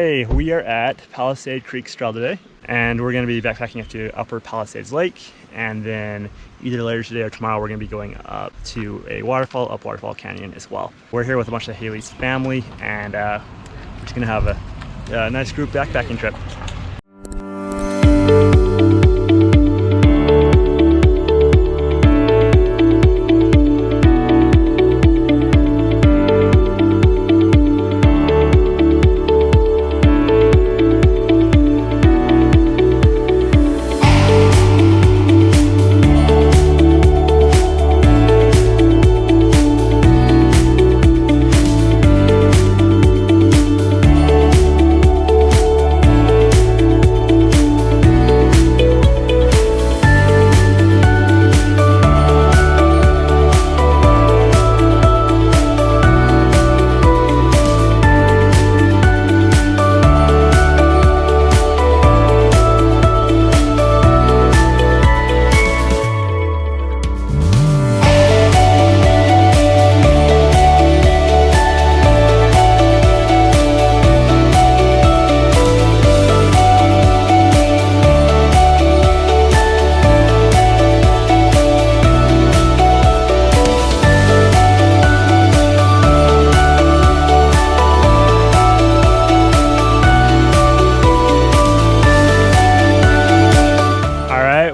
Hey, we are at Palisade Creek Trail today, and we're going to be backpacking up to Upper Palisades Lake, and then either later today or tomorrow we're going to be going up to a waterfall, up Waterfall Canyon as well. We're here with a bunch of Haley's family, and we're just going to have a nice group backpacking trip.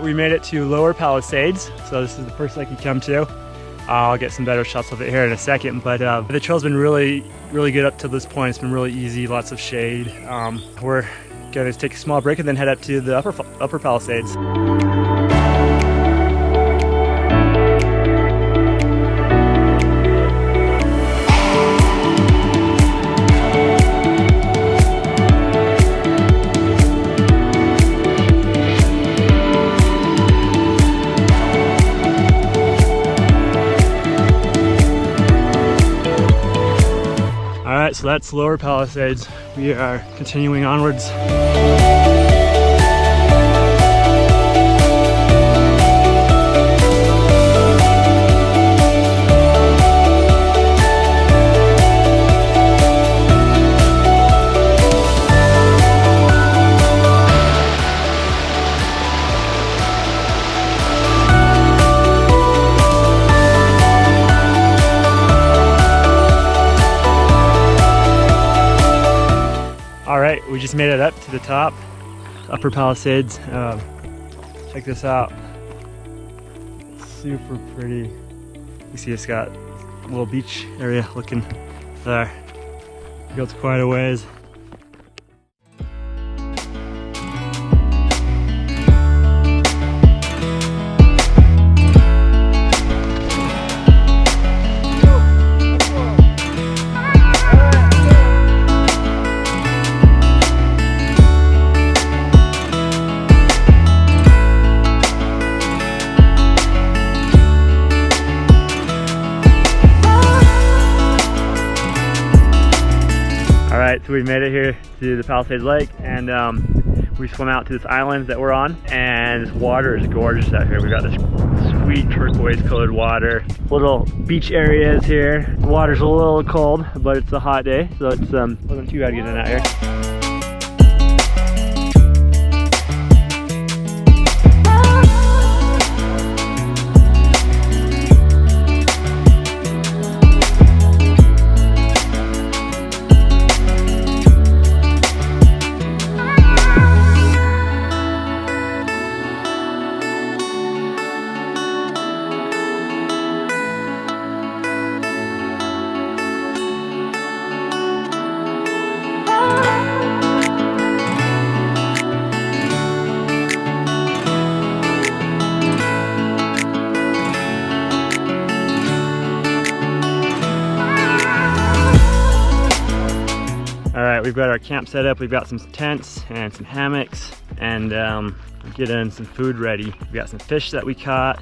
We made it to Lower Palisades, so this is the first lake you come to. I'll get some better shots of it here in a second, but the trail's been really good up to this point. It's been really easy, lots of shade. We're gonna take a small break and then head up to the Upper Palisades. Alright, so that's Lower Palisades. We are continuing onwards. Alright, we just made it up to the top, Upper Palisades. Check this out. It's super pretty. You see it's got a little beach area looking there. It goes quite a ways. Alright, so we made it here to the Palisades Lake, and we swim out to this island that we're on, and this water is gorgeous out here. We've got this sweet turquoise colored water, little beach areas here. The water's a little cold, but it's a hot day, so it's wasn't too bad getting out here. Alright, we've got our camp set up. We've got some tents and some hammocks, and getting some food ready. We've got some fish that we caught,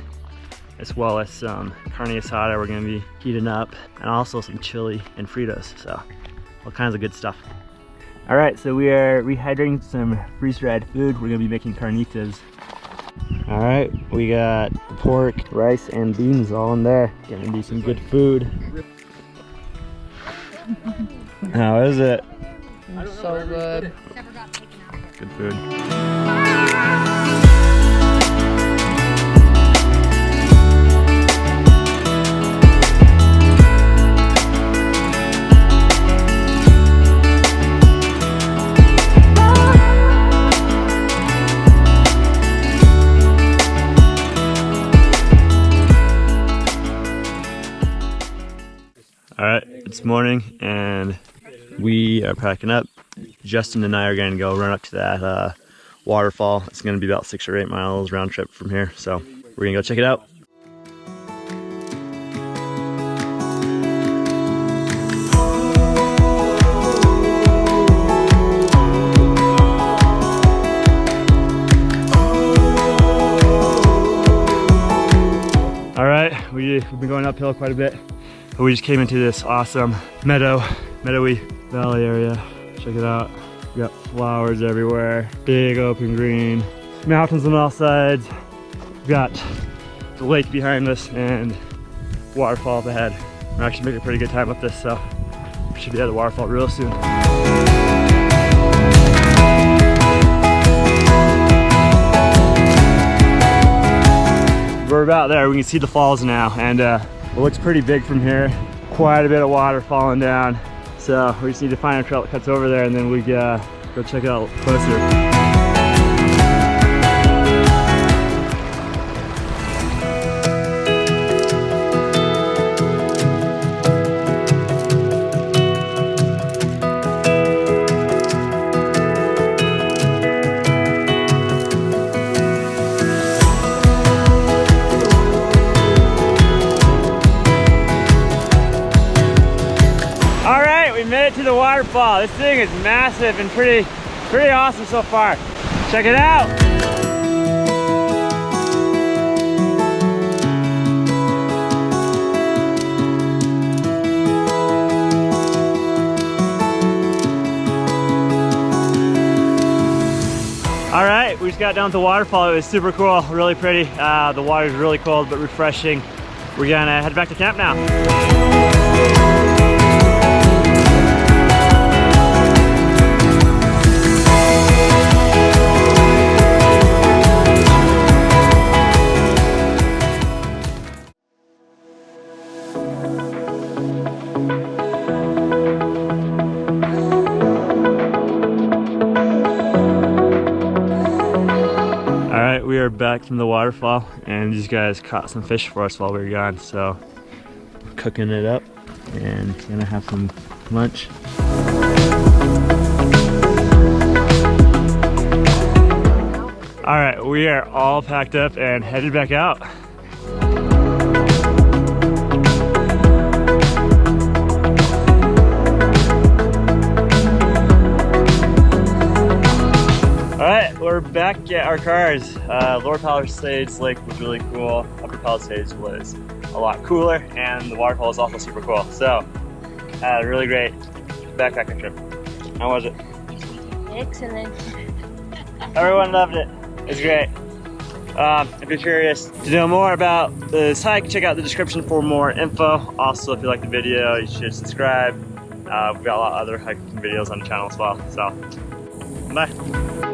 as well as some carne asada we're going to be heating up, and also some chili and Fritos, so all kinds of good stuff. Alright, so we are rehydrating some freeze-dried food. We're going to be making carnitas. Alright, we got pork, rice, and beans all in there. Gonna be some good food. How is it? It's so good. Good food. All right, it's morning and we are packing up. Justin and I are going to go run up to that waterfall. It's going to be about 6 or 8 miles round trip from here, so we're going to go check it out. All right, we've been going uphill quite a bit. But we just came into this awesome meadowy valley area. Check it out. We got flowers everywhere, big open green, mountains on all sides. We've got the lake behind us and waterfall up ahead. We're actually making a pretty good time up this, so we should be at the waterfall real soon. We're about there. We can see the falls now, and it looks pretty big from here. Quite a bit of water falling down. So we just need to find a trail that cuts over there, and then we go check it out closer. We made it to the waterfall. This thing is massive and pretty awesome so far. Check it out. All right, we just got down to the waterfall. It was super cool, really pretty. The water is really cold but refreshing. We're gonna head back to camp now. We are back from the waterfall, and these guys caught some fish for us while we were gone, so we're cooking it up and gonna have some lunch. All right, we are all packed up and headed back out. We're back at our cars. Lower Palisades Lake was really cool. Upper Palisades was a lot cooler, and the waterfall was also super cool. So, really great backpacking trip. How was it? Excellent. Everyone loved it. It was great. If you're curious to know more about this hike, check out the description for more info. Also, if you like the video, you should subscribe. We've got a lot of other hiking videos on the channel as well. So, bye.